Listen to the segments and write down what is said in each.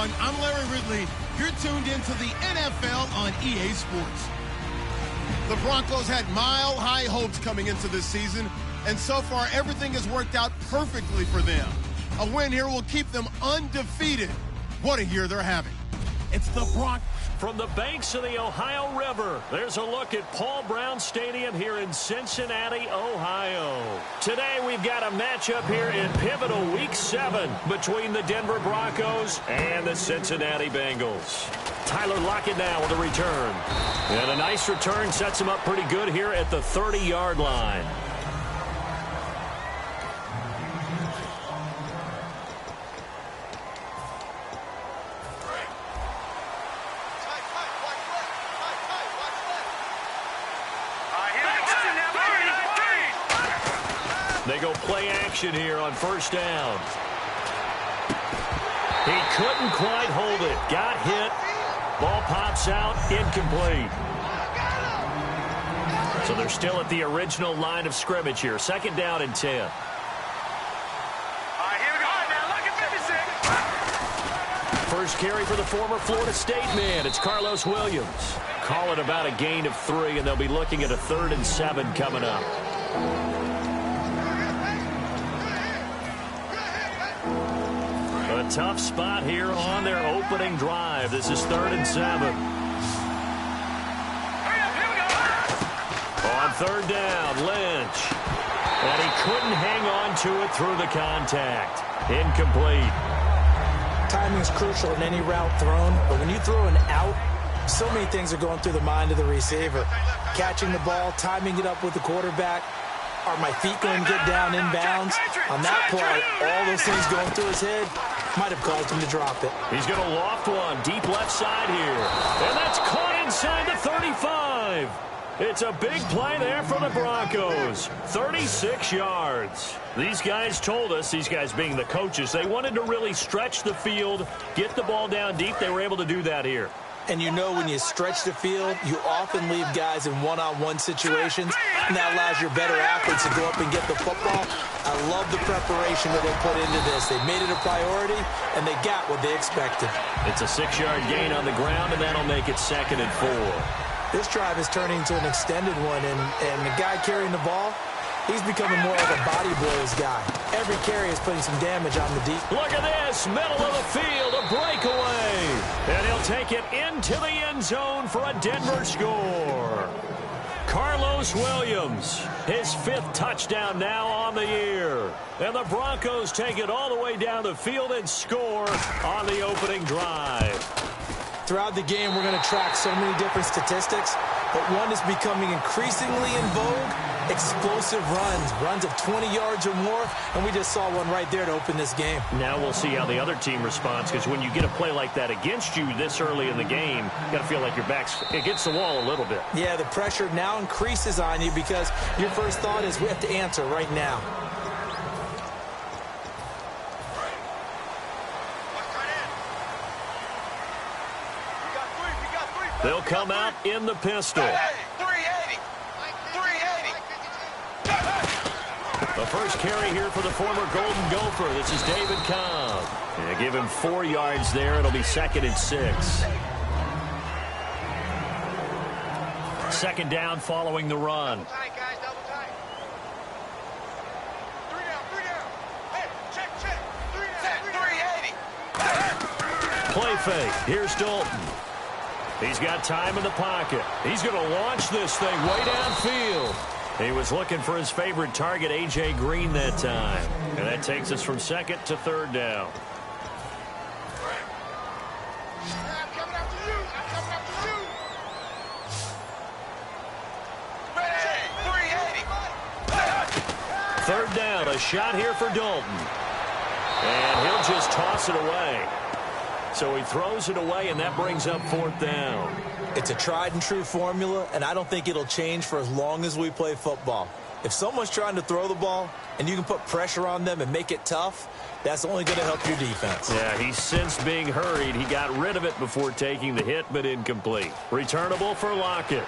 everyone. I'm Larry Ridley. You're tuned into the NFL on EA Sports. The Broncos had mile-high hopes coming into this season, and so far everything has worked out perfectly for them. A win here will keep them undefeated. What a year they're having. It's the Broncos. From the banks of the Ohio River, there's a look at Paul Brown Stadium here in Cincinnati, Ohio. Today we've got a matchup here in pivotal Week 7 between the Denver Broncos and the Cincinnati Bengals. Tyler Lockett now with a return. And a nice return sets him up pretty good here at the 30-yard line. They go play action here on first down. He couldn't quite hold it. Got hit. Ball pops out. Incomplete. So they're still at the original line of scrimmage here. Second down and 10. Here we go. Now look at 56. First carry for the former Florida State man. It's Carlos Williams. Call it about a gain of 3, and they'll be looking at a 3rd and 7 coming up. A tough spot here on their opening drive. This is 3rd and 7. On 3rd down, Lynch. And he couldn't hang on to it through the contact. Incomplete. Timing is crucial in any route thrown, but when you throw an out, so many things are going through the mind of the receiver. Catching the ball, timing it up with the quarterback. Are my feet going to get down inbounds? On that play, all those things going through his head might have caused him to drop it. He's going to loft one deep left side here. And that's caught inside the 35. It's a big play there for the Broncos. 36 yards. These guys told us, these guys being the coaches, they wanted to really stretch the field, get the ball down deep. They were able to do that here. And you know when you stretch the field, you often leave guys in one-on-one situations, and that allows your better athletes to go up and get the football. I love the preparation that they put into this. They made it a priority, and they got what they expected. It's a 6-yard gain on the ground, and that'll make it 2nd and 4. This drive is turning into an extended one, and the guy carrying the ball, he's becoming more like a body blows guy. Every carry is putting some damage on the deep. Look at this, middle of the field, a breakaway. And he'll take it into the end zone for a Denver score. Carlos Williams, his 5th touchdown now on the year. And the Broncos take it all the way down the field and score on the opening drive. Throughout the game, we're going to track so many different statistics, but one is becoming increasingly in vogue: explosive runs of 20 yards or more, and we just saw one right there to open this game. Now we'll see how the other team responds, because when you get a play like that against you this early in the game, you got to feel like your back's against the wall a little bit. Yeah, the pressure now increases on you because your first thought is we have to answer right now. They'll come out in the pistol. 380. The first carry here for the former Golden Gopher. This is David Cobb. Yeah, give him 4 yards there. It'll be 2nd and 6. 2nd down following the run. Double tight, guys, double tight. 3 down. Hey, check. 380. Play fake. Here's Dalton. He's got time in the pocket. He's going to launch this thing way downfield. He was looking for his favorite target, A.J. Green, that time. And that takes us from 2nd to 3rd down. I'm coming after you. 380. 3rd down, a shot here for Dalton. And he'll just toss it away. So he throws it away, and that brings up 4th down. It's a tried-and-true formula, and I don't think it'll change for as long as we play football. If someone's trying to throw the ball and you can put pressure on them and make it tough, that's only going to help your defense. Yeah, he's since being hurried. He got rid of it before taking the hit, but incomplete. Returnable for Lockett.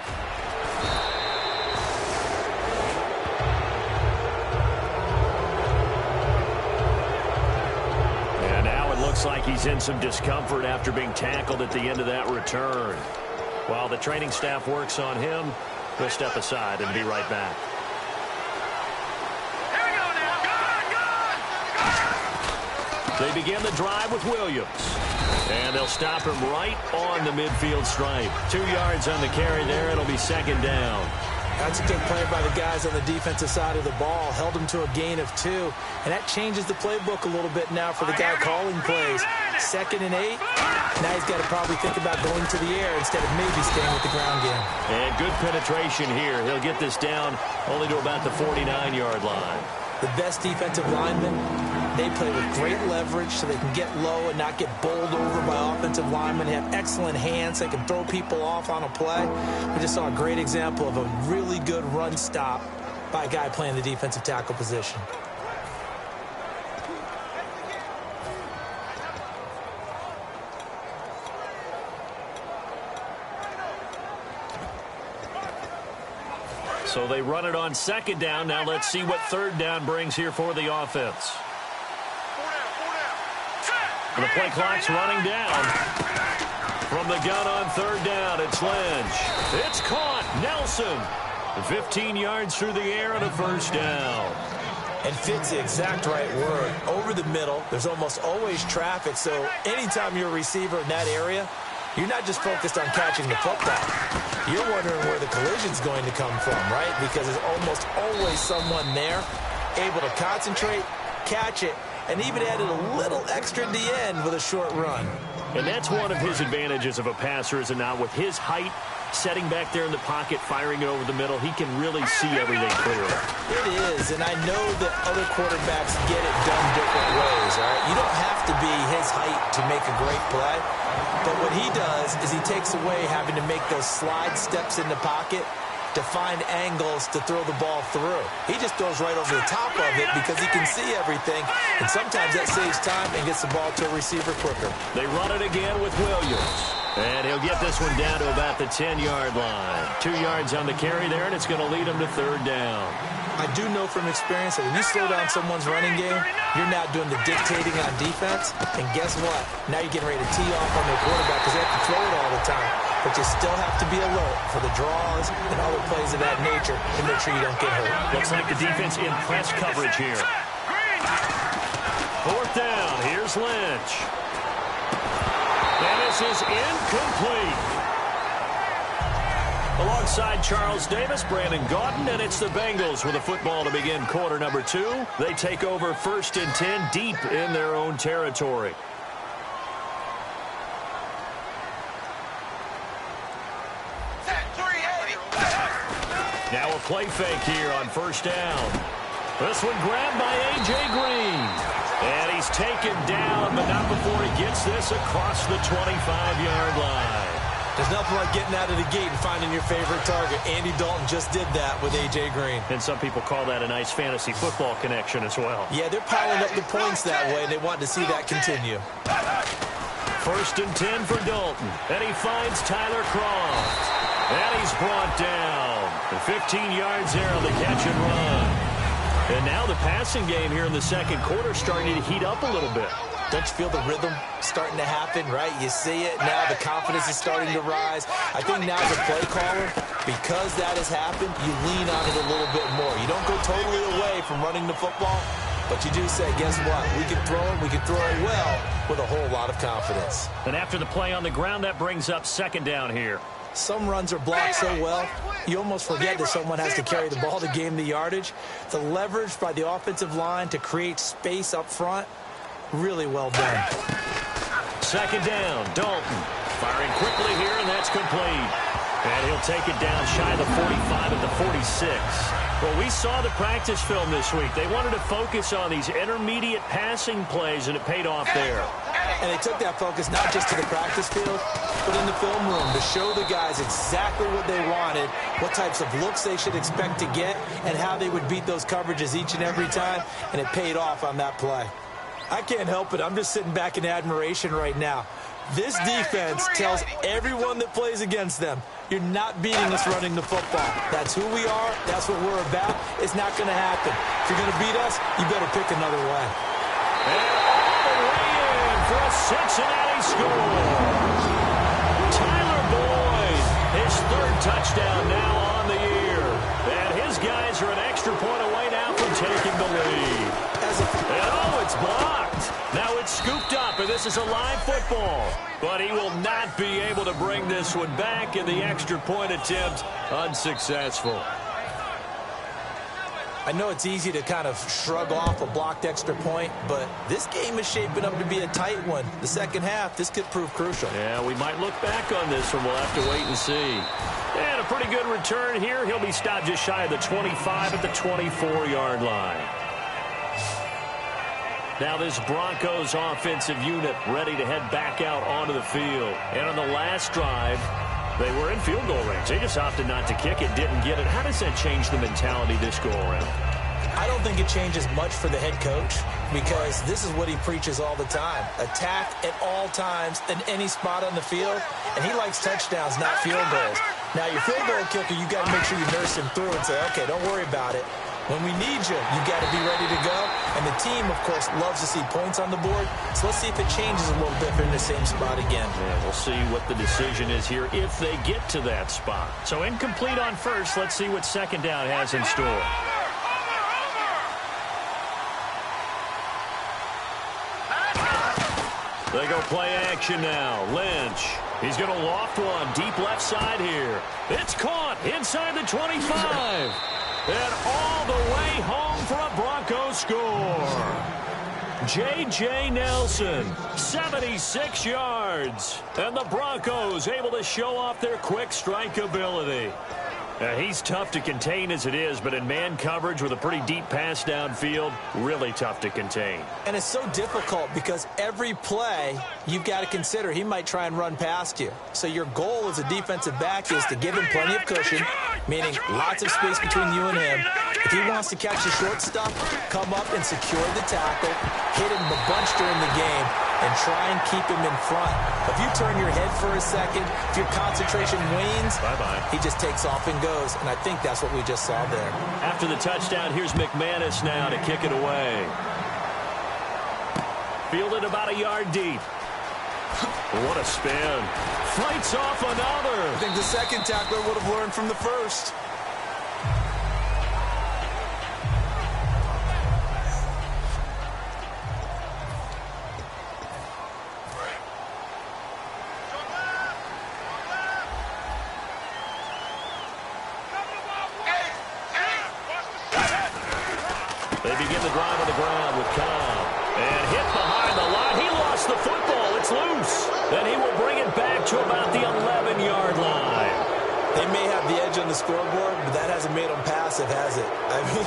And now it looks like like he's in some discomfort after being tackled at the end of that return. While the training staff works on him, we'll step aside and be right back. Here we go now. Go! They begin the drive with Williams. And they'll stop him right on the midfield stripe. 2 yards on the carry there. It'll be second down. That's a good play by the guys on the defensive side of the ball. Held him to a gain of 2. And that changes the playbook a little bit now for the guy calling plays. 2nd and 8. Now he's got to probably think about going to the air instead of maybe staying with the ground game. And good penetration here. He'll get this down only to about the 49-yard line. The best defensive linemen, they play with great leverage so they can get low and not get bowled over by offensive linemen. They have excellent hands. They can throw people off on a play. We just saw a great example of a really good run stop by a guy playing the defensive tackle position. So they run it on 2nd down. Now let's see what 3rd down brings here for the offense. 4 down. The play clock's running down. From the gun on 3rd down, it's Lynch. It's caught. Nelson. 15 yards through the air and a 1st down. And fit's the exact right word. Over the middle, there's almost always traffic, so anytime you're a receiver in that area, you're not just focused on catching the football. You're wondering where the collision's going to come from, right? Because there's almost always someone there able to concentrate, catch it, and even added a little extra at the end with a short run. And that's one of his advantages of a passer, is it not? With his height, setting back there in the pocket, firing it over the middle, he can really see everything clearly. It is, and I know that other quarterbacks get it done different ways, all right? You don't have to be his height to make a great play, but what he does is he takes away having to make those slide steps in the pocket to find angles to throw the ball through. He just throws right over the top of it because he can see everything, and sometimes that saves time and gets the ball to a receiver quicker. They run it again with Williams. And he'll get this one down to about the 10-yard line. 2 yards on the carry there, and it's going to lead him to 3rd down. I do know from experience that when you slow down someone's running game, you're now doing the dictating on defense. And guess what? Now you're getting ready to tee off on their quarterback because they have to throw it all the time. But you still have to be alert for the draws and other plays of that nature to make sure you don't get hurt. Looks like the defense in press coverage here. 4th down. Here's Lynch. And this is incomplete. Alongside Charles Davis, Brandon Gaudin, and it's the Bengals with a football to begin quarter number 2. They take over 1st and 10 deep in their own territory. Now a play fake here on 1st down. This one grabbed by A.J. Green. And he's taken down, but not before he gets this across the 25-yard line. There's nothing like getting out of the gate and finding your favorite target. Andy Dalton just did that with A.J. Green. And some people call that a nice fantasy football connection as well. Yeah, they're piling up the points that way, and they want to see that continue. 1st and 10 for Dalton. And he finds Tyler Croft. And he's brought down. 15 yards there on the catch and run. And now the passing game here in the 2nd quarter starting to heat up a little bit. Don't you feel the rhythm starting to happen, right? You see it. Now the confidence is starting to rise. I think now as a play caller, because that has happened, you lean on it a little bit more. You don't go totally away from running the football, but you do say, guess what? We can throw it. We can throw it well with a whole lot of confidence. And after the play on the ground, that brings up 2nd down here. Some runs are blocked so well, you almost forget that someone has to carry the ball to gain the yardage. The leverage by the offensive line to create space up front, really well done. 2nd down, Dalton. Firing quickly here, and that's complete. And he'll take it down shy of the 45 at the 46. Well, we saw the practice film this week. They wanted to focus on these intermediate passing plays, and it paid off there. And they took that focus not just to the practice field, but in the film room to show the guys exactly what they wanted, what types of looks they should expect to get, and how they would beat those coverages each and every time, and it paid off on that play. I can't help it. I'm just sitting back in admiration right now. This defense tells everyone that plays against them, you're not beating us running the football. That's who we are. That's what we're about. It's not going to happen. If you're going to beat us, you better pick another way. And all the way in for a Cincinnati score. Tyler Boyd, his third touchdown now on the year. And his guys are an extra point away now from taking the lead. It's blocked. Now it's scooped up, and this is a live football. But he will not be able to bring this one back, in the extra point attempt unsuccessful. I know it's easy to kind of shrug off a blocked extra point, but this game is shaping up to be a tight one. The second half, this could prove crucial. Yeah, we might look back on this one. We'll have to wait and see. And a pretty good return here. He'll be stopped just shy of the 25 at the 24-yard line. Now this Broncos offensive unit ready to head back out onto the field. And on the last drive, they were in field goal range. They just opted not to kick it, didn't get it. How does that change the mentality this go around? I don't think it changes much for the head coach, because this is what he preaches all the time. Attack at all times in any spot on the field, and he likes touchdowns, not field goals. Now, your field goal kicker, you got to make sure you nurse him through and say, okay, don't worry about it. When we need you, you got to be ready to go. And the team, of course, loves to see points on the board. So let's see if it changes a little bit if they're in the same spot again. Yeah, we'll see what the decision is here if they get to that spot. So incomplete on first. Let's see what second down has in store. They go play action now. Lynch. He's going to loft one deep left side here. It's caught inside the 25. And all the way home for a Broncos score. J.J. Nelson, 76 yards. And the Broncos able to show off their quick strike ability. He's tough to contain as it is, but in man coverage with a pretty deep pass downfield, really tough to contain. And it's so difficult because every play you've got to consider he might try and run past you. So your goal as a defensive back is to give him plenty of cushion, meaning lots of space between you and him. If he wants to catch the short stuff, come up and secure the tackle, hit him a bunch during the game, and try and keep him in front. If you turn your head for a second, if your concentration wanes, he just takes off and goes, and I think that's what we just saw there. After the touchdown, here's McManus now to kick it away. Fielded about a yard deep. What a spin. Fights off another. I think the second tackler would have learned from the first. They begin the drive on the ground with Cobb. And hit behind the line. He lost the football. It's loose. Then he will bring it back to about the 11-yard line. They may have the edge on the scoreboard, but that hasn't made them passive, has it? I mean,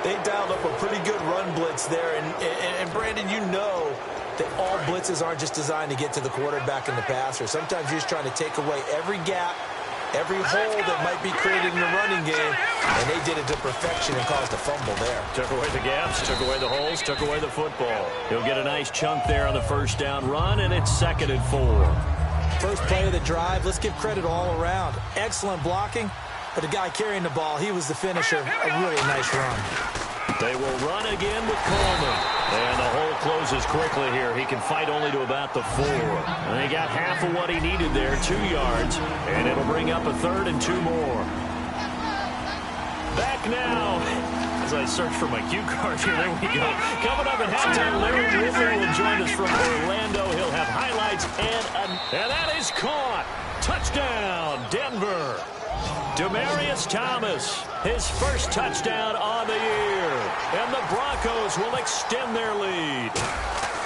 they dialed up a pretty good run blitz there. And Brandon, you know that all blitzes aren't just designed to get to the quarterback and the passer. Sometimes you're just trying to take away every gap, every hole that might be created in the running game, and they did it to perfection and caused a fumble there. Took away the gaps, took away the holes, took away the football. He'll get a nice chunk there on the first down run, and it's 2nd and 4. First play of the drive, let's give credit all around. Excellent blocking, but the guy carrying the ball, he was the finisher. A really nice run. They will run again with Coleman. And the hole closes quickly here. He can fight only to about the 4. And he got half of what he needed there, 2 yards. And it'll bring up a 3rd and 2 more. Back now. As I search for my cue card here, there we go. Coming up at halftime, Larry Ridley will join us from Orlando. He'll have highlights and that is caught. Touchdown, Denver. Demaryius Thomas, his first touchdown on the year. And the Broncos will extend their lead.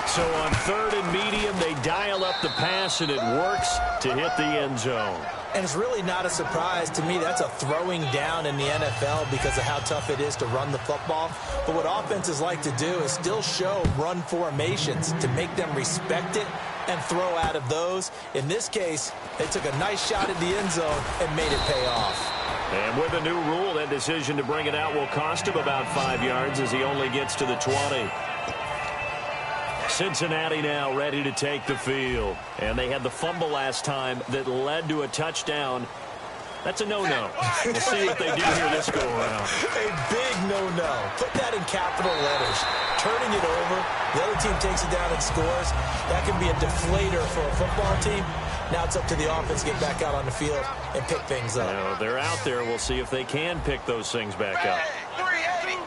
So on 3rd and medium, they dial up the pass, and it works to hit the end zone. And it's really not a surprise to me. That's a throwing down in the NFL because of how tough it is to run the football. But what offenses like to do is still show run formations to make them respect it and throw out of those. In this case, they took a nice shot at the end zone and made it pay off. And with a new rule, that decision to bring it out will cost him about 5 yards as he only gets to the 20. Cincinnati now ready to take the field. And they had the fumble last time that led to a touchdown. That's a no-no. We'll see what they do here this go-around. A big no-no. Put that in capital letters. Turning it over, the other team takes it down and scores, that can be a deflator for a football team. Now it's up to the offense to get back out on the field and pick things up. Now, they're out there. We'll see if they can pick those things back up. 380.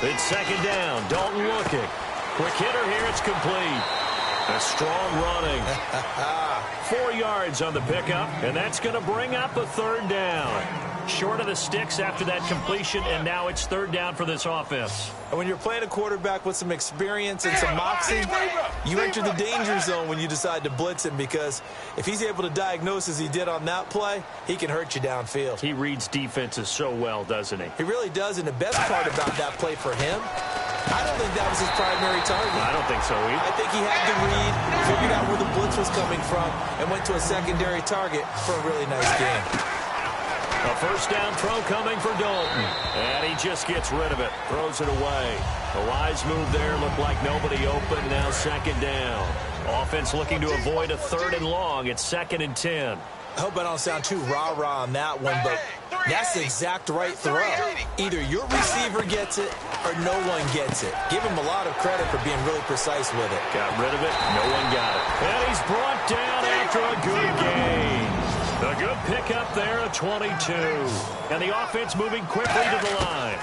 It's second down. Dalton looking. Quick hitter here. It's complete. A strong running. 4 yards on the pickup, and that's going to bring up a third down. Short of the sticks after that completion, and now it's third down for this offense. And when you're playing a quarterback with some experience and some moxie, you enter the danger zone when you decide to blitz him, because if he's able to diagnose as he did on that play, he can hurt you downfield. He reads defenses so well, doesn't he? He really does, and the best part about that play for him, I don't think that was his primary target. I don't think so either. I think he had the read, figured out where the blitz was coming from, and went to a secondary target for a really nice game. A first down throw coming for Dalton. And he just gets rid of it. Throws it away. A wise move there. Looked like nobody open. Now second down. Offense looking to avoid a third and long. It's 2nd and 10. I hope I don't sound too rah-rah on that one, but that's the exact right throw. Either your receiver gets it or no one gets it. Give him a lot of credit for being really precise with it. Got rid of it. No one got it. And he's brought down after a good gain. A good pickup there at 22. And the offense moving quickly to the line.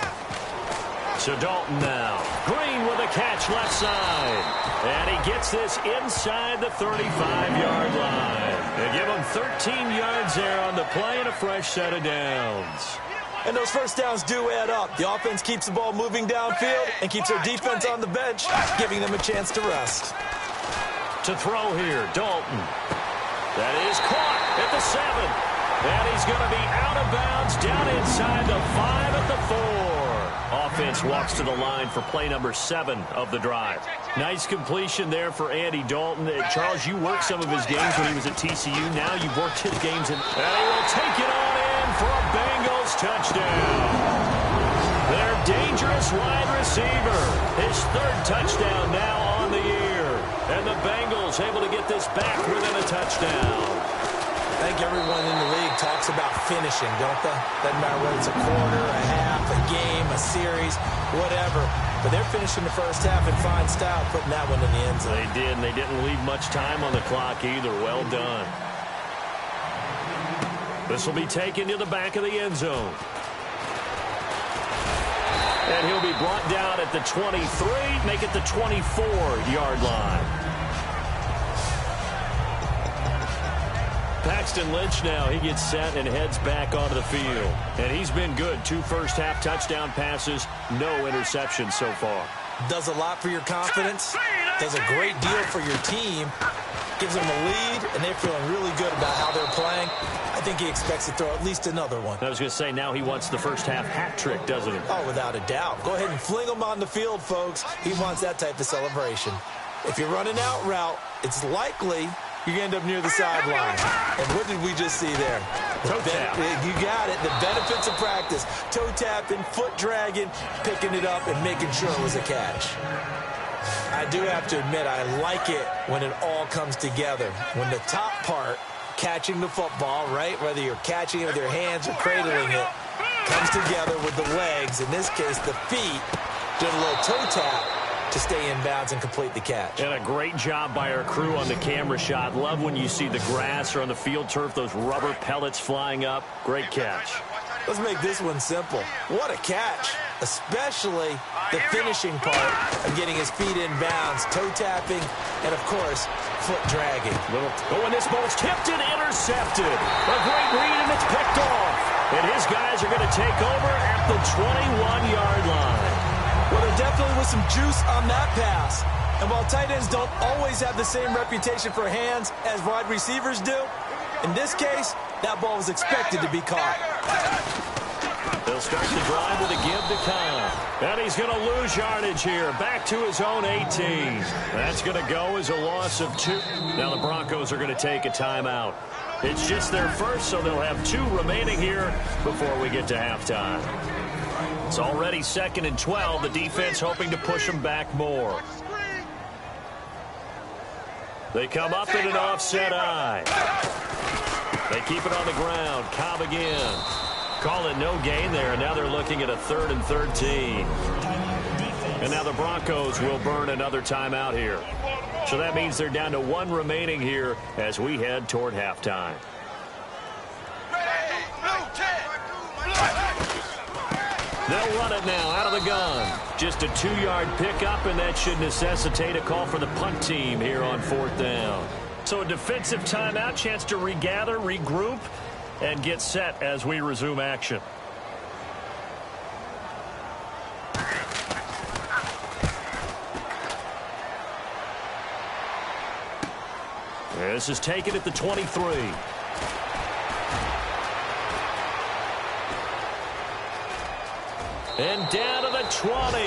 So Dalton now. Green with a catch left side. And he gets this inside the 35-yard line. They give him 13 yards there on the play and a fresh set of downs. And those first downs do add up. The offense keeps the ball moving downfield and keeps their defense on the bench, giving them a chance to rest. To throw here, Dalton. That is caught at the 7. And he's going to be out of bounds down inside the 5 at the 4. Offense walks to the line for play number 7 of the drive. Nice completion there for Andy Dalton. Charles, you worked some of his games when he was at TCU. Now you've worked his games in. And he will take it on in for a Bengals touchdown. Their dangerous wide receiver. His 3rd touchdown now on the year. And the Bengals able to get this back within a touchdown. I think everyone in the league talks about finishing, don't they? Doesn't matter whether it's a quarter, a half, a game, a series, whatever. But they're finishing the first half in fine style, putting that one in the end zone. They did, and they didn't leave much time on the clock either. Well done. This will be taken to the back of the end zone. And he'll be brought down at the 23, make it the 24-yard line. Paxton Lynch now, he gets set and heads back onto the field. And he's been good. 2 first-half touchdown passes, no interceptions so far. Does a lot for your confidence, does a great deal for your team, gives them a lead, and they're feeling really good about how they're playing. I think he expects to throw at least another one. I was going to say, now he wants the first-half hat trick, doesn't he? Oh, without a doubt. Go ahead and fling him on the field, folks. He wants that type of celebration. If you're running out route, it's likely you end up near the sideline. And what did we just see there? Toe tap. You got it. The benefits of practice. Toe tapping, foot dragging, picking it up, and making sure it was a catch. I do have to admit, I like it when it all comes together. When the top part, catching the football, right, whether you're catching it with your hands or cradling it, comes together with the legs, in this case the feet, doing a little toe tap to stay in bounds and complete the catch. And a great job by our crew on the camera shot. Love when you see the grass or on the field turf, those rubber pellets flying up. Great catch. Let's make this one simple. What a catch, especially the finishing part of getting his feet in bounds, toe tapping, and of course, foot dragging. And this ball's tipped and intercepted. A great read, and it's picked off. And his guys are going to take over at the 21-yard line. Well, there definitely was some juice on that pass. And while tight ends don't always have the same reputation for hands as wide receivers do, in this case, that ball was expected to be caught. They'll start the drive with a give to Kyle. And he's going to lose yardage here. Back to his own 18. That's going to go as a loss of 2. Now the Broncos are going to take a timeout. It's just their first, so they'll have 2 remaining here before we get to halftime. It's already 2nd and 12. The defense hoping to push them back more. They come up in an offset eye. They keep it on the ground. Cobb again. Call it no gain there, and now they're looking at a 3rd and 13. And now the Broncos will burn another timeout here. So that means they're down to 1 remaining here as we head toward halftime. They'll run it now out of the gun. Just a 2-yard pickup, and that should necessitate a call for the punt team here on 4th down. So a defensive timeout, chance to regather, regroup, and get set as we resume action. This is taken at the 23. And down to the 20.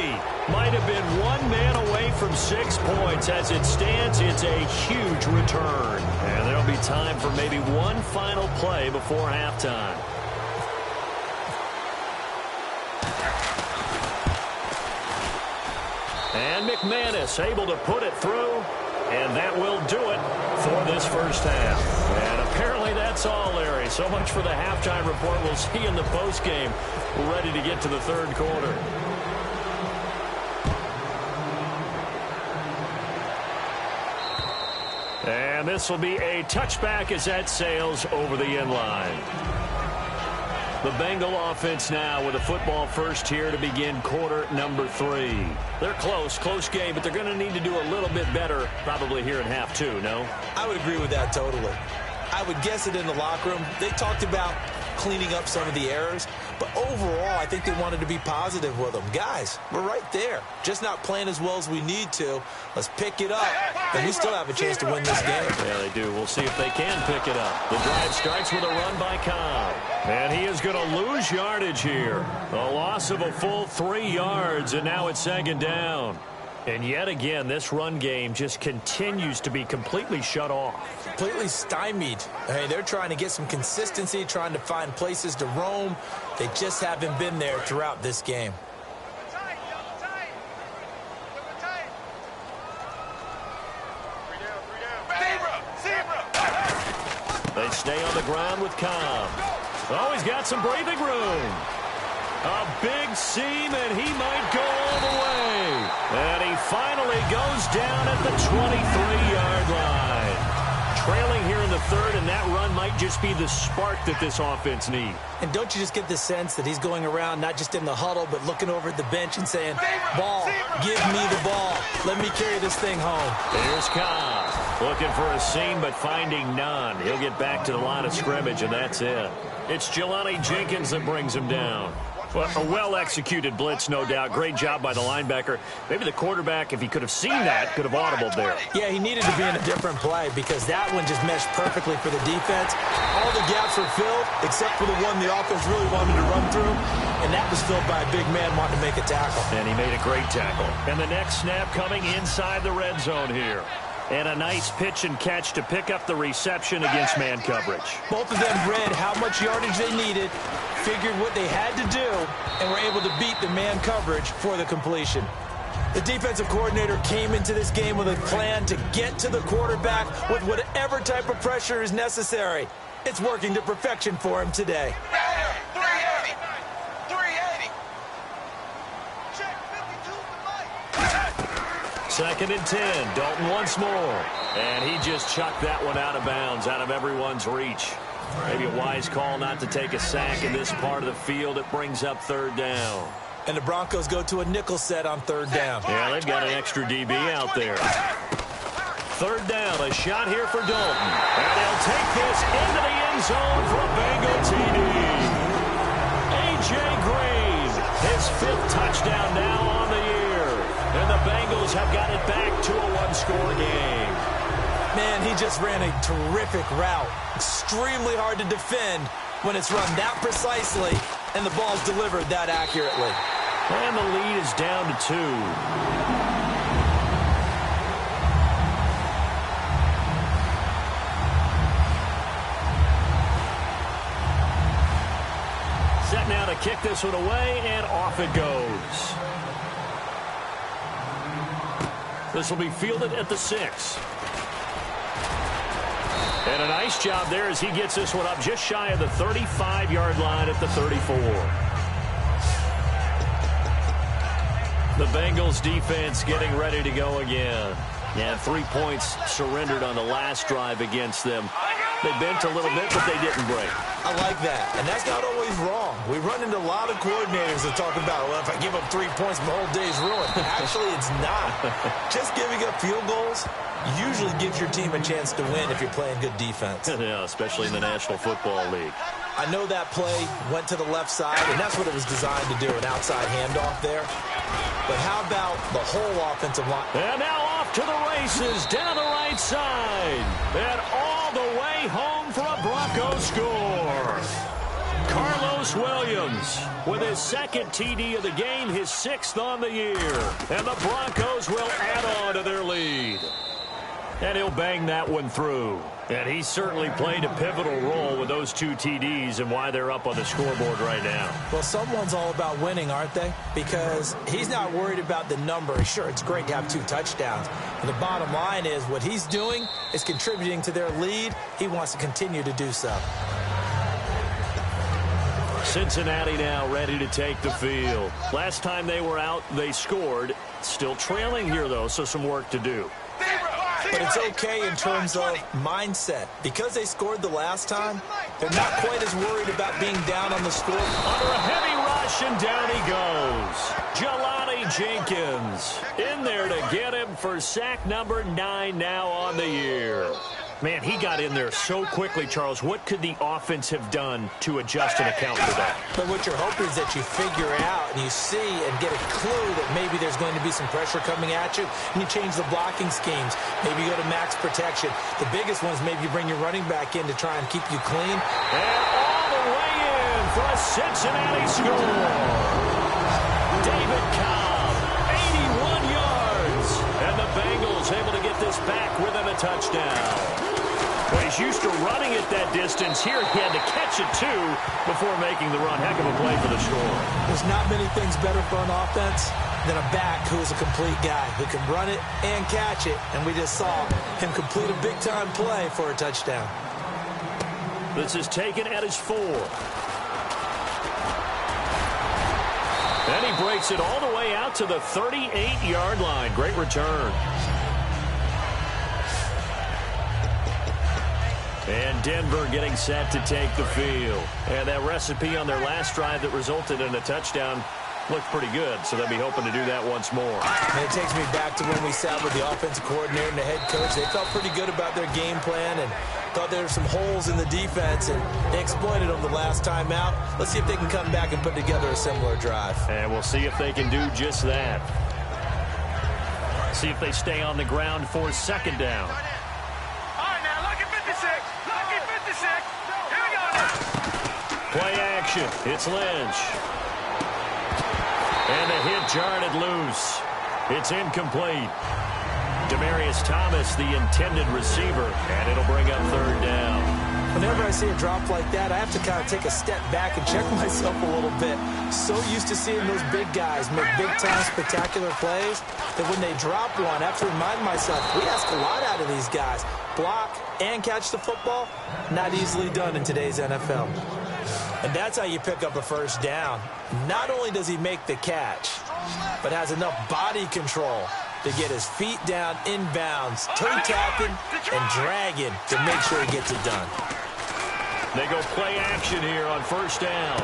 Might have been 1 man away from 6 points. As it stands, it's a huge return. And there'll be time for maybe one final play before halftime. And McManus able to put it through. And that will do it for this first half. And apparently that's all, Larry. So much for the halftime report. We'll see in the postgame. We're ready to get to the third quarter. And this will be a touchback as that sails over the end line. The Bengal offense now with a football first here to begin quarter number 3. They're close game, but they're going to need to do a little bit better probably here in half 2, no? I would agree with that totally. I would guess it in the locker room. They talked about cleaning up some of the errors, but overall I think they wanted to be positive with them. Guys, we're right there. Just not playing as well as we need to. Let's pick it up, and we still have a chance to win this game. Yeah, they do. We'll see if they can pick it up. The drive starts with a run by Cobb. And he is going to lose yardage here. A loss of a full 3 yards, and now it's 2nd down. And yet again, this run game just continues to be completely shut off. Completely stymied. Hey, they're trying to get some consistency, trying to find places to roam. They just haven't been there throughout this game. They stay on the ground with Cobb. Oh, he's got some breathing room. A big seam, and he might go all the way. And he finally goes down at the 23-yard line. Trailing here in the third, and that run might just be the spark that this offense needs. And don't you just get the sense that he's going around not just in the huddle, but looking over at the bench and saying, ball, give me the ball. Let me carry this thing home. Here's Cobb. Looking for a seam, but finding none. He'll get back to the line of scrimmage, and that's it. It's Jelani Jenkins that brings him down. Well, a well-executed blitz, no doubt. Great job by the linebacker. Maybe the quarterback, if he could have seen that, could have audibled there. Yeah, he needed to be in a different play because that one just meshed perfectly for the defense. All the gaps were filled except for the one the offense really wanted to run through, and that was filled by a big man wanting to make a tackle. And he made a great tackle. And the next snap coming inside the red zone here. And a nice pitch and catch to pick up the reception against man coverage. Both of them read how much yardage they needed, figured what they had to do, and were able to beat the man coverage for the completion. The defensive coordinator came into this game with a plan to get to the quarterback with whatever type of pressure is necessary. It's working to perfection for him today. 380. 380. Check 52 2nd and 10. Dalton once more. And he just chucked that one out of bounds, out of everyone's reach. Maybe a wise call not to take a sack in this part of the field. It brings up 3rd down. And the Broncos go to a nickel set on 3rd down. Yeah, they've got an extra DB out there. 3rd down, a shot here for Dalton. And they'll take this into the end zone for a Bengal TD. A.J. Green, his 5th touchdown now on the year. And the Bengals have got it back to a 1-score game. Man, he just ran a terrific route. Extremely hard to defend when it's run that precisely and the ball's delivered that accurately. And the lead is down to 2. Set now to kick this one away, and off it goes. This will be fielded at the 6. And a nice job there as he gets this one up just shy of the 35-yard line at the 34. The Bengals defense getting ready to go again. And 3 points surrendered on the last drive against them. They bent a little bit, but they didn't break. I like that, and that's not always wrong. We run into a lot of coordinators that talk about, well, if I give up 3 points, my whole day's ruined. Actually, it's not. Just giving up field goals usually gives your team a chance to win if you're playing good defense. Yeah, especially in the National Football League. I know that play went to the left side, and that's what it was designed to do, an outside handoff there. But how about the whole offensive line? And now off to the races down the right side. And all the way home for a Broncos score. Carlos Williams with his second TD of the game, his 6th on the year. And the Broncos will add on to their lead. And he'll bang that one through. And he certainly played a pivotal role with those 2 TDs and why they're up on the scoreboard right now. Well, someone's all about winning, aren't they? Because he's not worried about the number. Sure, it's great to have 2 touchdowns. But the bottom line is what he's doing is contributing to their lead. He wants to continue to do so. Cincinnati now ready to take the field. Last time they were out, they scored. Still trailing here, though, so some work to do. But it's okay in terms of mindset. Because they scored the last time, they're not quite as worried about being down on the score. Under a heavy rush, and down he goes. Jelani Jenkins in there to get him for sack number 9 now on the year. Man, he got in there so quickly, Charles. What could the offense have done to adjust and account for that? But what you're hoping is that you figure out and you see and get a clue that maybe there's going to be some pressure coming at you, and you change the blocking schemes. Maybe you go to max protection. The biggest one is maybe you bring your running back in to try and keep you clean. And all the way in for a Cincinnati score. David Cobb, 81 yards. And the Bengals able to get this back within a touchdown. Well, he's used to running it that distance. Here he had to catch it, too, before making the run. Heck of a play for the score. There's not many things better for an offense than a back who is a complete guy who can run it and catch it. And we just saw him complete a big-time play for a touchdown. This is taken at his 4. And he breaks it all the way out to the 38-yard line. Great return. And Denver getting set to take the field. And that recipe on their last drive that resulted in a touchdown looked pretty good, so they'll be hoping to do that once more. And it takes me back to when we sat with the offensive coordinator and the head coach. They felt pretty good about their game plan and thought there were some holes in the defense, and they exploited them the last time out. Let's see if they can come back and put together a similar drive. And we'll see if they can do just that. See if they stay on the ground for 2nd down. Play action. It's Lynch. And the hit jarred it loose. It's incomplete. Demarius Thomas, the intended receiver, and it'll bring up 3rd down. Whenever I see a drop like that, I have to kind of take a step back and check myself a little bit. So used to seeing those big guys make big-time spectacular plays that when they drop one, I have to remind myself, we ask a lot out of these guys. Block and catch the football, not easily done in today's NFL. And that's how you pick up a 1st down. Not only does he make the catch, but has enough body control to get his feet down inbounds, toe-tapping and dragging to make sure he gets it done. They go play action here on 1st down.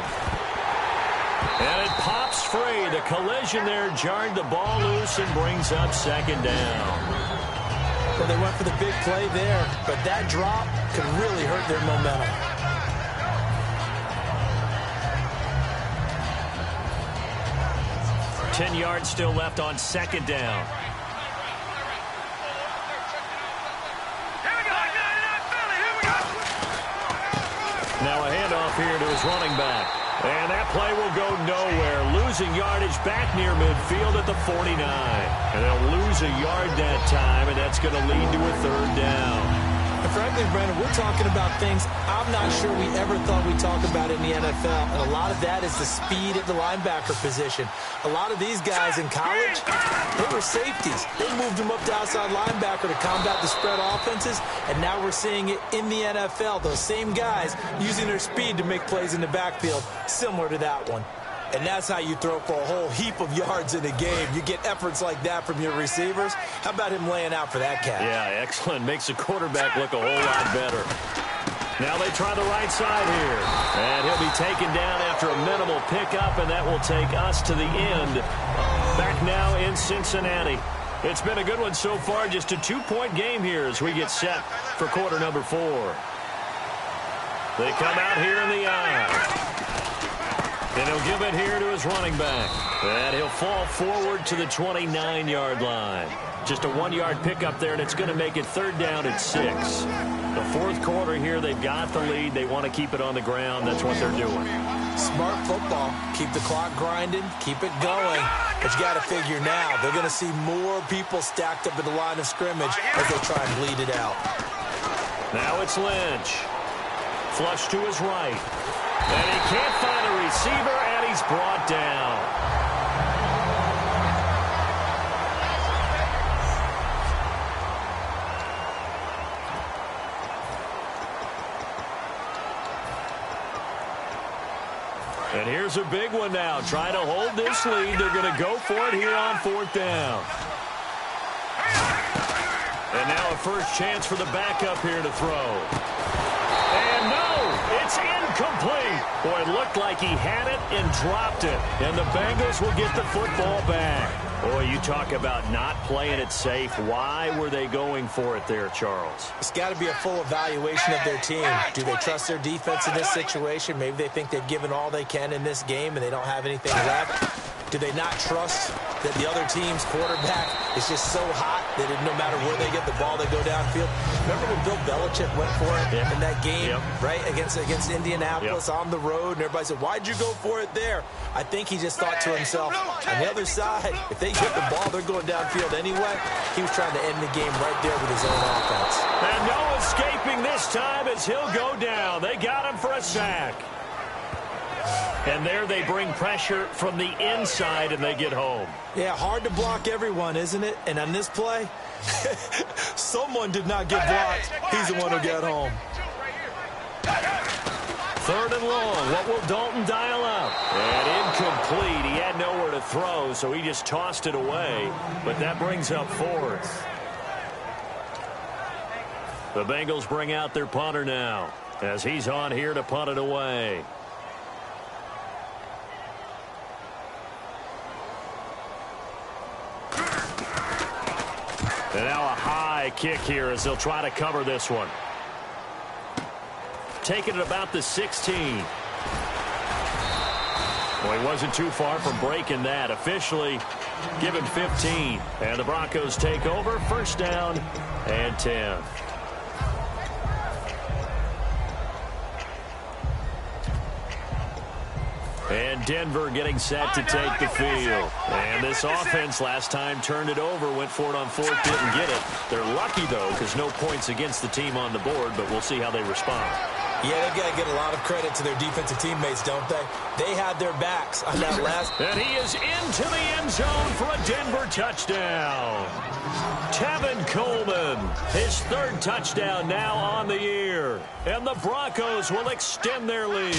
And it pops free. The collision there jarred the ball loose and brings up 2nd down. Well, they went for the big play there, but that drop could really hurt their momentum. Ten yards still left on 2nd down. Now a handoff here to his running back. And that play will go nowhere. Losing yardage back near midfield at the 49. And they'll lose a yard that time, and that's going to lead to a 3rd down. And frankly, Brandon, we're talking about things I'm not sure we ever thought we'd talk about in the NFL. And a lot of that is the speed at the linebacker position. A lot of these guys in college, they were safeties. They moved them up to outside linebacker to combat the spread offenses. And now we're seeing it in the NFL. Those same guys using their speed to make plays in the backfield, similar to that one. And that's how you throw for a whole heap of yards in a game. You get efforts like that from your receivers. How about him laying out for that catch? Yeah, excellent. Makes the quarterback look a whole lot better. Now they try the right side here. And he'll be taken down after a minimal pickup, and that will take us to the end. Back now in Cincinnati. It's been a good one so far. Just a 2-point game here as we get set for quarter number 4. They come out here in the eye. And he'll give it here to his running back. And he'll fall forward to the 29-yard line. Just a 1-yard pickup there, and it's going to make it 3rd down and 6. The 4th quarter here, they've got the lead. They want to keep it on the ground. That's what they're doing. Smart football. Keep the clock grinding. Keep it going. But you got to figure now, they're going to see more people stacked up at the line of scrimmage as they try and bleed it out. Now it's Lynch. Flush to his right. And he can't find a receiver, and he's brought down. And here's a big one now. Trying to hold this lead. They're going to go for it here on 4th down. And now a first chance for the backup here to throw. And no, it's incomplete. Boy, it looked like he had it and dropped it. And the Bengals will get the football back. Boy, you talk about not playing it safe. Why were they going for it there, Charles? It's got to be a full evaluation of their team. Do they trust their defense in this situation? Maybe they think they've given all they can in this game and they don't have anything left. Do they not trust that the other team's quarterback is just so hot that no matter where they get the ball, they go downfield? Remember when Bill Belichick went for it in that game, right, against Indianapolis on the road, and everybody said, why'd you go for it there? I think he just thought to himself, on the other side, if they get the ball, they're going downfield anyway. He was trying to end the game right there with his own offense. And no escaping this time as he'll go down. They got him for a sack. And there they bring pressure from the inside, and they get home. Yeah, hard to block everyone, isn't it? And on this play, someone did not get blocked. He's the one who got home. 3rd and long. What will Dalton dial up? And incomplete. He had nowhere to throw, so he just tossed it away. But that brings up 4th. The Bengals bring out their punter now as he's on here to punt it away. And now a high kick here as they'll try to cover this one. Taking it about the 16. Well, he wasn't too far from breaking that. Officially given 15. And the Broncos take over. 1st down and 10. And Denver getting set to take the field. And this offense last time turned it over, went for it on 4th, didn't get it. They're lucky, though, because no points against the team on the board, but we'll see how they respond. Yeah, they've got to give a lot of credit to their defensive teammates, don't they? They had their backs on that last. And he is into the end zone for a Denver touchdown. Tevin Coleman, his 3rd touchdown now on the year. And the Broncos will extend their lead.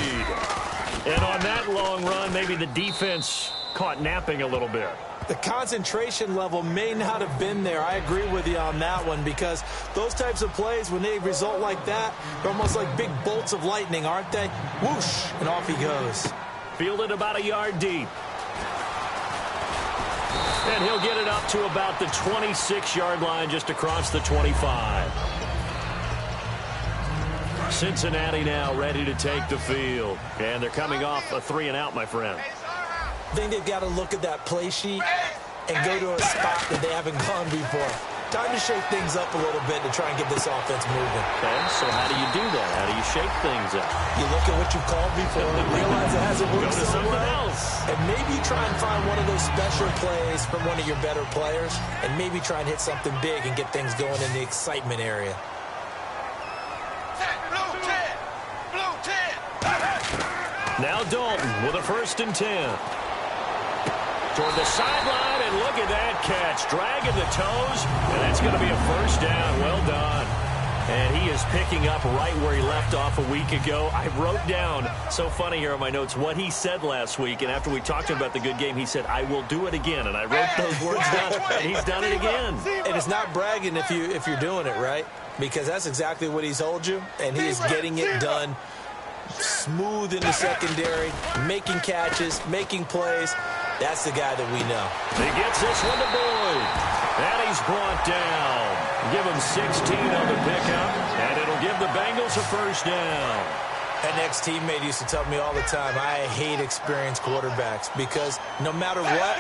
And on that long run, maybe the defense caught napping a little bit. The concentration level may not have been there. I agree with you on that one because those types of plays, when they result like that, they're almost like big bolts of lightning, aren't they? Whoosh, and off he goes. Fielded about a yard deep. And he'll get it up to about the 26-yard line just across the 25. Cincinnati now ready to take the field. And they're coming off a 3-and-out, my friend. I think they've got to look at that play sheet and go to a spot that they haven't gone before. Time to shake things up a little bit to try and get this offense moving. Okay, so how do you do that? How do you shake things up? You look at what you've called before and realize it hasn't worked Go to something else. And maybe try and find one of those special plays from one of your better players and maybe try and hit something big and get things going in the excitement area. Now Dalton with a 1st and 10. Toward the sideline, and look at that catch. Dragging the toes, and that's going to be a 1st down. Well done. And he is picking up right where he left off a week ago. I wrote down, so funny here on my notes, what he said last week. And after we talked to him about the good game, he said, I will do it again. And I wrote those words down, and he's done it again. And it's not bragging if you're doing it, right? Because that's exactly what he's told you, and he is getting it done smooth in the secondary, making catches, making plays. That's the guy that we know. He gets this one to Boyd, and he's brought down. Give him 16 on the pickup, and it'll give the Bengals a first down. An ex-teammate used to tell me all the time, I hate experienced quarterbacks because no matter what,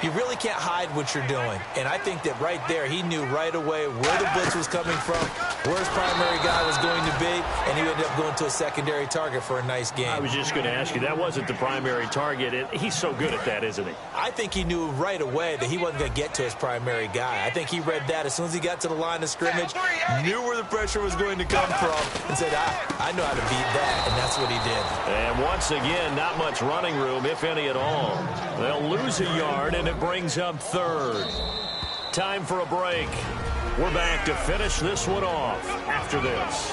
you really can't hide what you're doing. And I think that right there, he knew right away where the blitz was coming from, where his primary guy was going to be, and he ended up going to a secondary target for a nice game. I was just going to ask you, that wasn't the primary target. He's so good at that, isn't he? I think he knew right away that he wasn't going to get to his primary guy. I think he read that as soon as he got to the line of scrimmage, knew where the pressure was going to come from, and said, I know how to beat that, and that's what he did. And once again, not much running room, if any at all. They'll lose a yard, and it brings up third. Time for a break. We're back to finish this one off after this.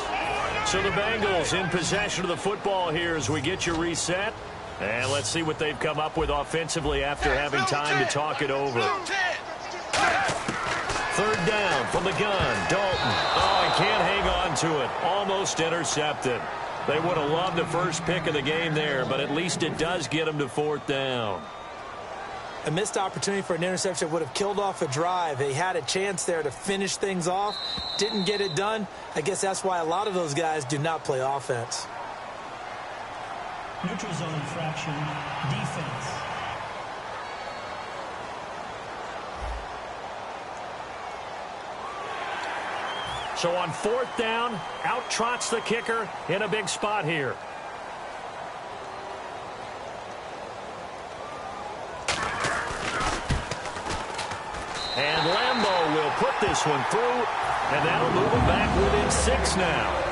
So the Bengals in possession of the football here as we get you reset. And let's see what they've come up with offensively after having time to talk it over. Third down from the gun. Dalton. Oh, he can't hang on to it. Almost intercepted. They would have loved the first pick of the game there, but at least it does get them to fourth down. A missed opportunity for an interception would have killed off a drive. They had a chance there to finish things off. Didn't get it done. I guess that's why a lot of those guys do not play offense. Neutral zone infraction, defense. So on fourth down, out trots the kicker in a big spot here. And Lambeau will put this one through, and that'll move them back within 6 now.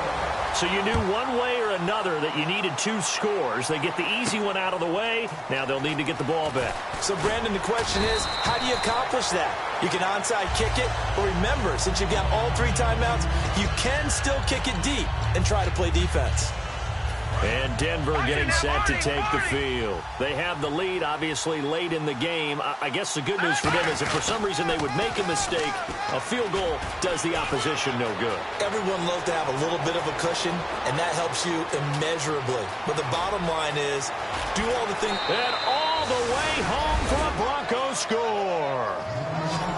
So you knew one way or another that you needed 2 scores. They get the easy one out of the way. Now they'll need to get the ball back. So, Brandon, the question is, how do you accomplish that? You can onside kick it, but remember, since you've got all 3 timeouts, you can still kick it deep and try to play defense. And Denver getting set to take the field. They have the lead, obviously, late in the game. I guess the good news for them is if for some reason they would make a mistake, a field goal does the opposition no good. Everyone loves to have a little bit of a cushion, and that helps you immeasurably. But the bottom line is, do all the things. And all the way home for a Broncos score.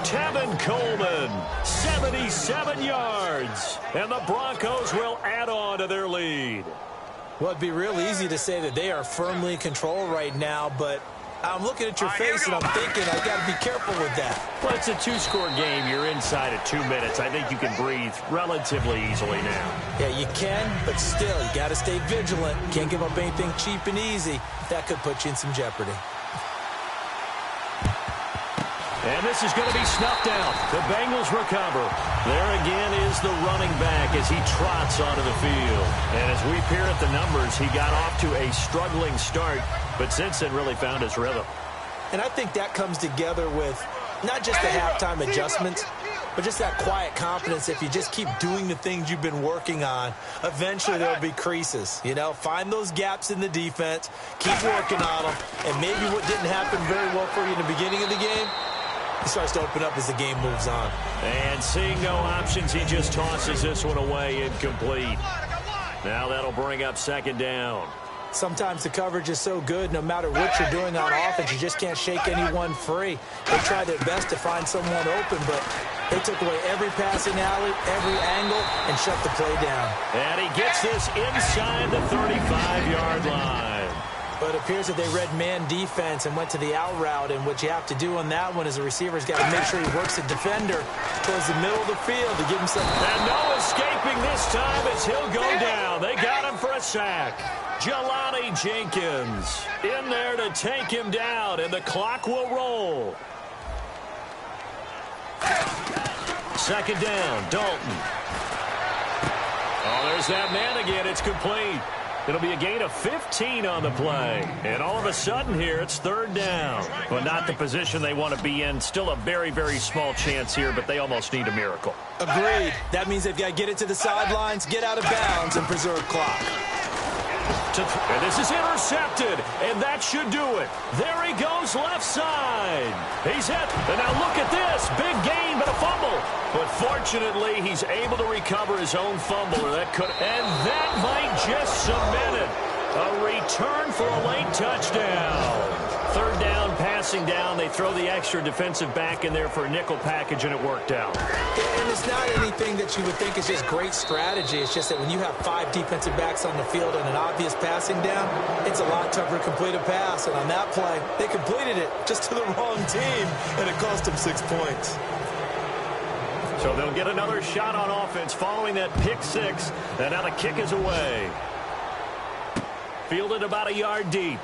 Tevin Coleman, 77 yards. And the Broncos will add on to their lead. Well, it'd be real easy to say that they are firmly in control right now, but I'm looking at your face and I'm thinking I've got to be careful with that. Well, it's a 2-score game. You're inside of 2 minutes. I think you can breathe relatively easily now. Yeah, you can, but still, you got to stay vigilant. Can't give up anything cheap and easy. That could put you in some jeopardy. And this is going to be snuffed out. The Bengals recover. There again is the running back as he trots onto the field. And as we peer at the numbers, he got off to a struggling start, but since then really found his rhythm. And I think that comes together with not just the halftime adjustments, but just that quiet confidence. If you just keep doing the things you've been working on, eventually there'll be creases. You know, find those gaps in the defense, keep working on them, and maybe what didn't happen very well for you in the beginning of the game, it starts to open up as the game moves on. And seeing no options, he just tosses this one away incomplete. Now that'll bring up second down. Sometimes the coverage is so good, no matter what you're doing on offense, you just can't shake anyone free. They tried their best to find someone open, but they took away every passing alley, every angle, and shut the play down. And he gets this inside the 35-yard line. But it appears that they read man defense and went to the out route, and what you have to do on that one is the receiver's got to make sure he works the defender towards the middle of the field to give him some. And no escaping this time as he'll go down. They got him for a sack. Jelani Jenkins in there to take him down, and the clock will roll. Second down, Dalton. Oh, there's that man again. It's complete. It'll be a gain of 15 on the play. And all of a sudden here, it's third down. But not the position they want to be in. Still a very, very small chance here, but they almost need a miracle. Agreed. That means they've got to get it to the sidelines, get out of bounds, and preserve clock. And this is intercepted, and that should do it. There he goes, left side. He's hit, and now look at this. Big gain, but a fumble. But fortunately, he's able to recover his own fumble, and that might just cement it. A return for a late touchdown. Third down, passing down. They throw the extra defensive back in there for a nickel package, and it worked out. And it's not anything that you would think is just great strategy. It's just that when you have 5 defensive backs on the field and an obvious passing down, it's a lot tougher to complete a pass. And on that play, they completed it just to the wrong team, and it cost them 6 points. So they'll get another shot on offense following that pick 6, and now the kick is away. Fielded about a yard deep.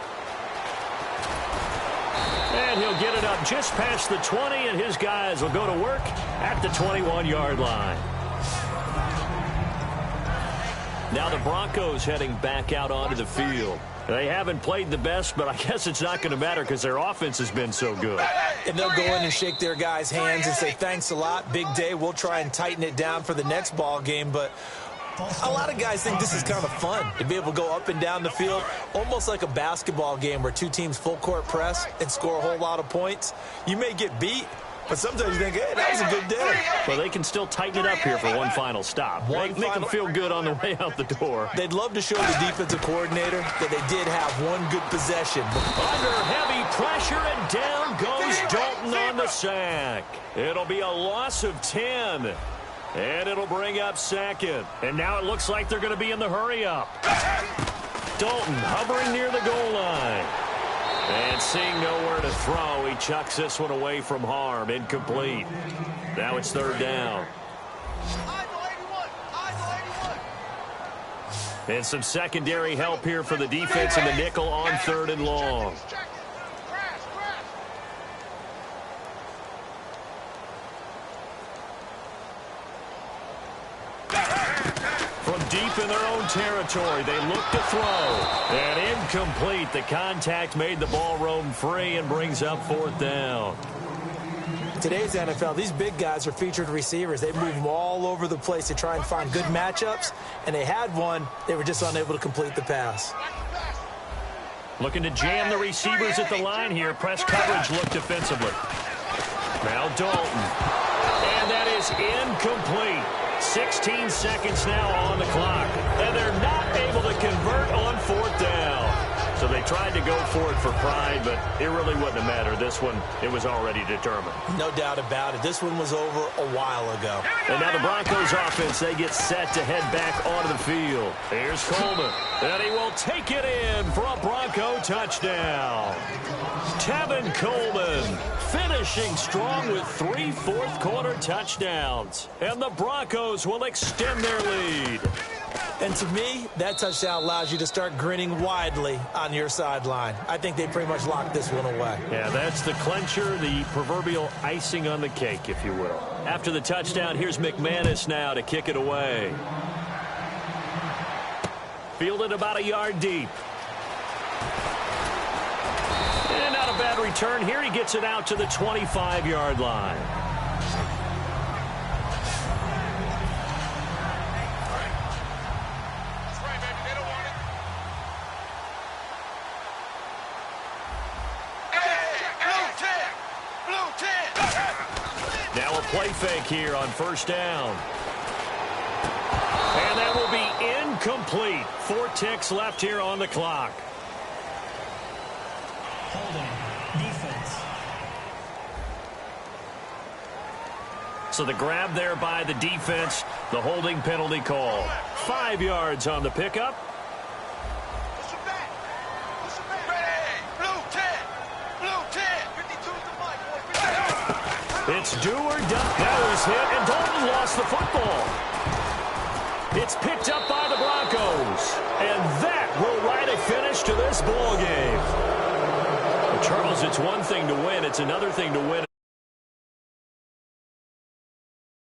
And he'll get it up just past the 20, and his guys will go to work at the 21-yard line. Now the Broncos heading back out onto the field. They haven't played the best, but I guess it's not going to matter because their offense has been so good. And they'll go in and shake their guys' hands and say, thanks a lot, big day. We'll try and tighten it down for the next ball game, but a lot of guys think this is kind of fun, to be able to go up and down the field, almost like a basketball game where 2 teams full court press and score a whole lot of points. You may get beat, but sometimes you think, hey, that was a good day. Well, they can still tighten it up here for one final stop. Make them feel good on the way out the door. They'd love to show the defensive coordinator that they did have one good possession. Under heavy pressure, and down goes Dalton on the sack. It'll be a loss of 10. And it'll bring up second. And now it looks like they're going to be in the hurry-up. Dalton hovering near the goal line. And seeing nowhere to throw, he chucks this one away from harm. Incomplete. Now it's third down. And some secondary help here for the defense in the nickel on third and long. From deep in their own territory, they look to throw. And incomplete. The contact made the ball roam free and brings up fourth down. Today's NFL, these big guys are featured receivers. They move them all over the place to try and find good matchups. And they had one. They were just unable to complete the pass. Looking to jam the receivers at the line here. Press coverage look defensively. Now Dalton. And that is incomplete. 16 seconds now on the clock. And they're not able to convert on fourth down. So they tried to go for it for pride, but it really wouldn't have mattered. This one, it was already determined. No doubt about it. This one was over a while ago. And now the Broncos offense, they get set to head back onto the field. Here's Coleman. And he will take it in for a Bronco touchdown. Tevin Coleman finishing strong with 3 fourth-quarter touchdowns. And the Broncos will extend their lead. And to me, that touchdown allows you to start grinning widely on your sideline. I think they pretty much locked this one away. Yeah, that's the clincher, the proverbial icing on the cake, if you will. After the touchdown, here's McManus now to kick it away. Fielded about a yard deep. And not a bad return here. He gets it out to the 25-yard line. Now a play fake here on first down. And that will be incomplete. 4 ticks left here on the clock. Holding. Defense. So the grab there by the defense, the holding penalty call. 5 yards on the pickup. It's do or die. Now he's hit, and Dalton lost the football. It's picked up by the Broncos. And that will write a finish to this ball game. Well, Charles, it's one thing to win. It's another thing to win